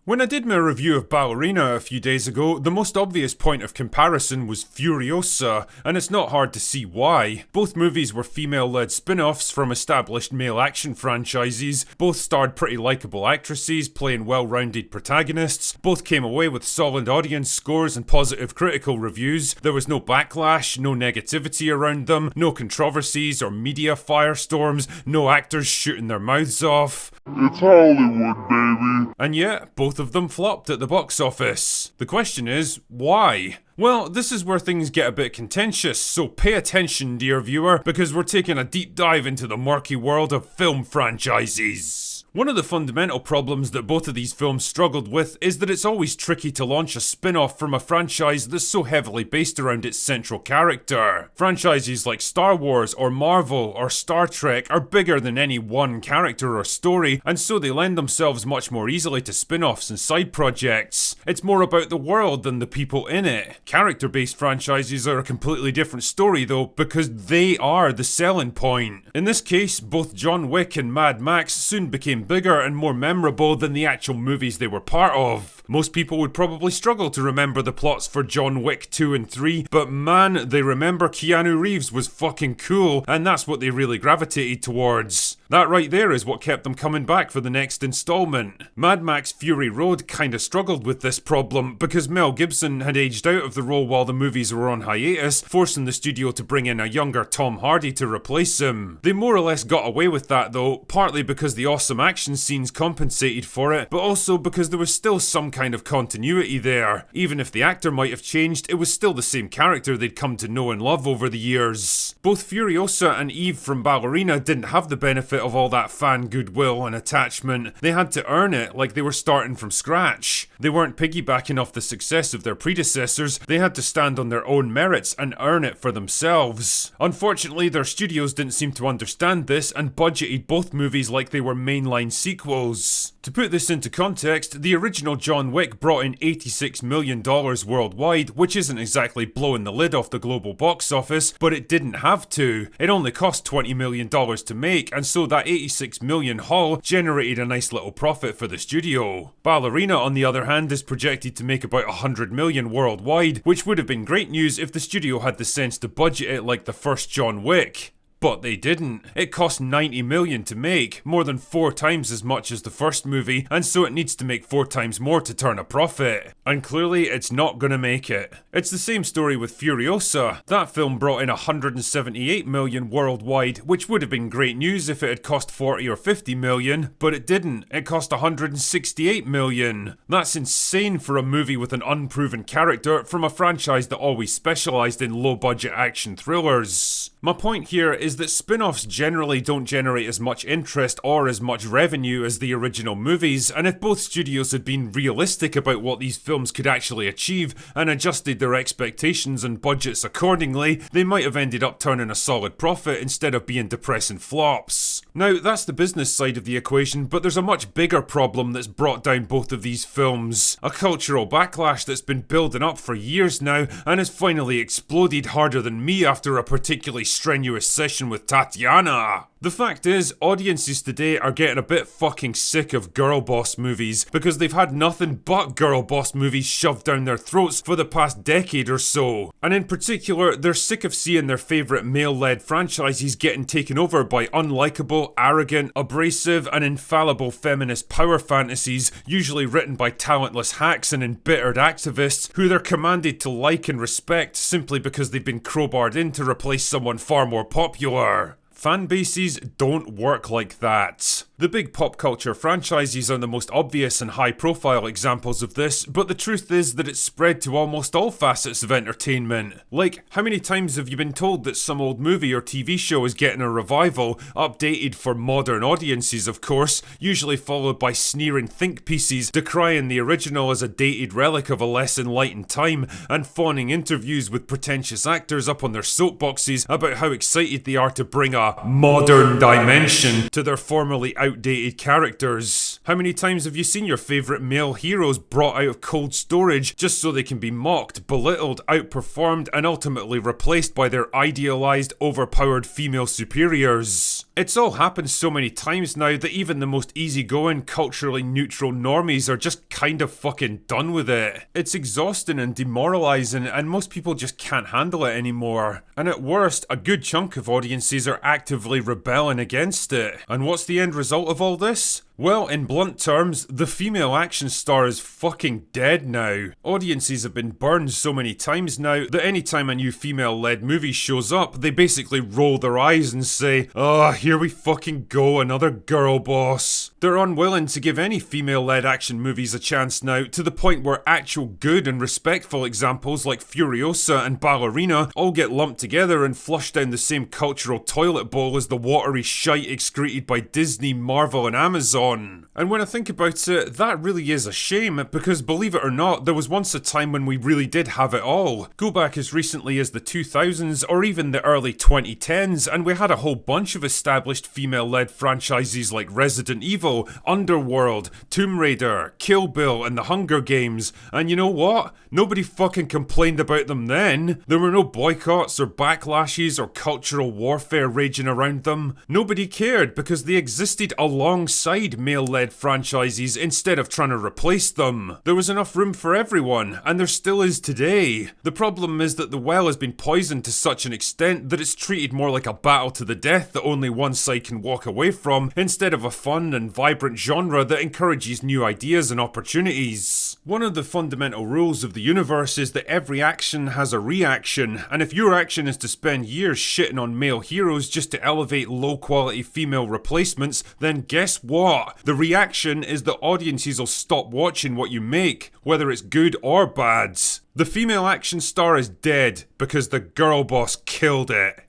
When I did my review of Ballerina a few days ago, the most obvious point of comparison was Furiosa, and it's not hard to see why. Both movies were female-led spin-offs from established male action franchises, both starred pretty likeable actresses playing well-rounded protagonists, both came away with solid audience scores and positive critical reviews. There was no backlash, no negativity around them, no controversies or media firestorms, no actors shooting their mouths off. It's Hollywood, baby. And yet, both of them flopped at the box office. The question is, why? Well, this is where things get a bit contentious, so pay attention, dear viewer, because we're taking a deep dive into the murky world of film franchises. One of the fundamental problems that both of these films struggled with is that it's always tricky to launch a spin-off from a franchise that's so heavily based around its central character. Franchises like Star Wars or Marvel or Star Trek are bigger than any one character or story, and so they lend themselves much more easily to spin-offs and side projects. It's more about the world than the people in it. Character-based franchises are a completely different story though, because they are the selling point. In this case, both John Wick and Mad Max soon became bigger and more memorable than the actual movies they were part of. Most people would probably struggle to remember the plots for John Wick 2 and 3, but man, they remember Keanu Reeves was fucking cool, and that's what they really gravitated towards. That right there is what kept them coming back for the next installment. Mad Max Fury Road kinda struggled with this problem because Mel Gibson had aged out of the role while the movies were on hiatus, forcing the studio to bring in a younger Tom Hardy to replace him. They more or less got away with that though, partly because the awesome action scenes compensated for it, but also because there was still some kind of continuity there. Even if the actor might have changed, it was still the same character they'd come to know and love over the years. Both Furiosa and Eve from Ballerina didn't have the benefit of all that fan goodwill and attachment. They had to earn it like they were starting from scratch. They weren't piggybacking off the success of their predecessors, they had to stand on their own merits and earn it for themselves. Unfortunately, their studios didn't seem to understand this and budgeted both movies like they were mainline sequels. To put this into context, the original John Wick brought in $86 million worldwide, which isn't exactly blowing the lid off the global box office, but it didn't have to. It only cost $20 million to make, and so that $86 million haul generated a nice little profit for the studio. Ballerina, on the other hand, is projected to make about $100 million worldwide, which would have been great news if the studio had the sense to budget it like the first John Wick. But they didn't. It cost $90 million to make, more than 4 times as much as the first movie, and so it needs to make 4 times more to turn a profit. And clearly, it's not gonna make it. It's the same story with Furiosa. That film brought in $178 million worldwide, which would have been great news if it had cost 40 or 50 million, but it didn't. It cost $168 million. That's insane for a movie with an unproven character from a franchise that always specialised in low-budget action thrillers. My point here is that spin-offs generally don't generate as much interest or as much revenue as the original movies, and if both studios had been realistic about what these films could actually achieve and adjusted their expectations and budgets accordingly, they might have ended up turning a solid profit instead of being depressing flops. Now, that's the business side of the equation, but there's a much bigger problem that's brought down both of these films. A cultural backlash that's been building up for years now and has finally exploded harder than me after a particularly strenuous session with Tatiana. The fact is, audiences today are getting a bit fucking sick of girl boss movies because they've had nothing but girl boss movies shoved down their throats for the past decade or so. And in particular, they're sick of seeing their favourite male-led franchises getting taken over by unlikable, arrogant, abrasive and infallible feminist power fantasies, usually written by talentless hacks and embittered activists who they're commanded to like and respect simply because they've been crowbarred in to replace someone far more popular. Fan bases don't work like that. The big pop culture franchises are the most obvious and high-profile examples of this, but the truth is that it's spread to almost all facets of entertainment. Like, how many times have you been told that some old movie or TV show is getting a revival, updated for modern audiences of course, usually followed by sneering think pieces decrying the original as a dated relic of a less enlightened time, and fawning interviews with pretentious actors up on their soapboxes about how excited they are to bring a modern dimension to their formerly out outdated characters? How many times have you seen your favourite male heroes brought out of cold storage just so they can be mocked, belittled, outperformed, and ultimately replaced by their idealised, overpowered female superiors? It's all happened so many times now that even the most easygoing, culturally neutral normies are just kind of fucking done with it. It's exhausting and demoralising, and most people just can't handle it anymore. And at worst, a good chunk of audiences are actively rebelling against it. And what's the end result of all this? Well, in blunt terms, the female action star is fucking dead now. Audiences have been burned so many times now that anytime a new female-led movie shows up, they basically roll their eyes and say, "Oh, here we fucking go, another girl boss." They're unwilling to give any female-led action movies a chance now, to the point where actual good and respectful examples like Furiosa and Ballerina all get lumped together and flushed down the same cultural toilet bowl as the watery shite excreted by Disney, Marvel and Amazon. And when I think about it, that really is a shame, because believe it or not, there was once a time when we really did have it all. Go back as recently as the 2000s or even the early 2010s and we had a whole bunch of established female-led franchises like Resident Evil, Underworld, Tomb Raider, Kill Bill and The Hunger Games. And you know what? Nobody fucking complained about them then. There were no boycotts or backlashes or cultural warfare raging around them. Nobody cared because they existed alongside male-led franchises instead of trying to replace them. There was enough room for everyone, and there still is today. The problem is that the well has been poisoned to such an extent that it's treated more like a battle to the death that only one side can walk away from, instead of a fun and vibrant genre that encourages new ideas and opportunities. One of the fundamental rules of the universe is that every action has a reaction, and if your action is to spend years shitting on male heroes just to elevate low-quality female replacements, then guess what? The reaction is that audiences will stop watching what you make, whether it's good or bad. The female action star is dead because the girl boss killed it.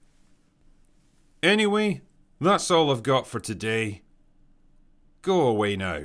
Anyway, that's all I've got for today. Go away now.